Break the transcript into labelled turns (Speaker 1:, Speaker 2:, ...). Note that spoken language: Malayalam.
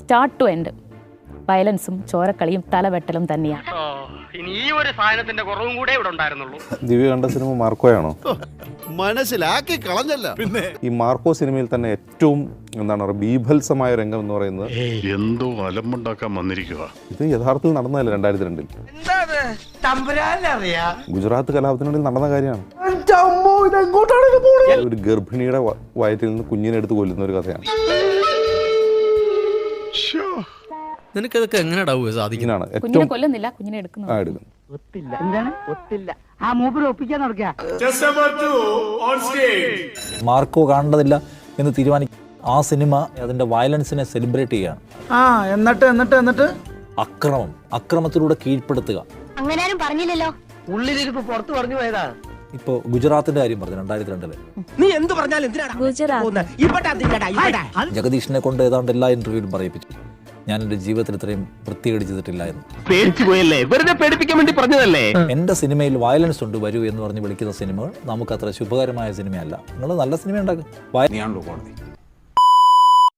Speaker 1: സ്റ്റാർട്ട് ടു എൻഡ് വയലൻസും ചോരക്കളിയും തലവെട്ടലും തന്നെയാണ്.
Speaker 2: ഇനി ഈ ഒരു സാധനത്തിന്റെ കുറവും കൂടെ ഇവിടെ ഉണ്ടായിരുന്നുള്ളൂ.
Speaker 3: ദിവ്യ കണ്ട സിനിമ മാർക്കോയാണോ?
Speaker 4: മനസ്സിലാക്കി കളഞ്ഞല്ല. പിന്നെ
Speaker 3: ഈ മാർക്കോ സിനിമയിൽ തന്നെ ഏറ്റവും എന്താണ് പറയുക ബീഭത്സമായ രംഗം എന്ന് പറയുന്നത്
Speaker 5: എന്തോ അലമ്പുണ്ടാക്കാൻ വന്നിരിക്കുക.
Speaker 3: ഇത് യഥാർത്ഥത്തിൽ നടന്നതല്ല. 2002 ഗുജറാത്ത് കലാപത്തിനുള്ളിൽ നടന്ന കാര്യമാണ്. ഒരു ഗർഭിണിയുടെ വയറ്റിൽ നിന്ന് കുഞ്ഞിനെ എടുത്ത് കൊല്ലുന്ന ഒരു കഥയാണ്.
Speaker 6: നിനക്കതൊക്കെ എങ്ങനെയാ സാധിക്കുന്നതാണ്?
Speaker 1: കുഞ്ഞിനെ കൊല്ലുന്നില്ല, കുഞ്ഞിനെ എടുക്കുന്നു.
Speaker 7: മാർക്കോ കാണേണ്ടതില്ല എന്ന് തീരുമാനിക്കും. ആ സിനിമ അതിന്റെ വയലൻസിനെ സെലിബ്രേറ്റ് ചെയ്യാണ്.
Speaker 8: എന്നിട്ട്
Speaker 7: അക്രമത്തിലൂടെ കീഴ്പ്പെടുത്തുക.
Speaker 9: അങ്ങനെയാരും പറഞ്ഞില്ലല്ലോ.
Speaker 2: ഉള്ളിലിരിപ്പ് പുറത്തു പറഞ്ഞു പോയതാ.
Speaker 7: ഇപ്പൊ ഗുജറാത്തിന്റെ കാര്യം പറഞ്ഞു 2002
Speaker 2: നീ എന്ത് പറഞ്ഞാലും
Speaker 7: ജഗദീഷിനെ കൊണ്ട് ഏതാണ്ട് എല്ലാ ഇന്റർവ്യൂവിലും പറയിപ്പിച്ചു, ഞാൻ എൻ്റെ ജീവിതത്തിൽ ഇത്രയും വൃത്തികേട് ചെയ്തിട്ടില്ല എന്ന്.
Speaker 2: പേടിച്ചു പോയല്ലേ, വെറുതെ പേടിപ്പിക്കാൻ വേണ്ടി പറഞ്ഞതല്ലേ.
Speaker 7: എൻ്റെ സിനിമയിൽ വയലൻസ് ഉണ്ട് വരൂ എന്ന് പറഞ്ഞ് വിളിക്കുന്ന സിനിമകൾ നമുക്ക് അത്ര ശുഭകരമായ സിനിമയല്ല. നിങ്ങൾ നല്ല സിനിമ ഉണ്ടാക്കും.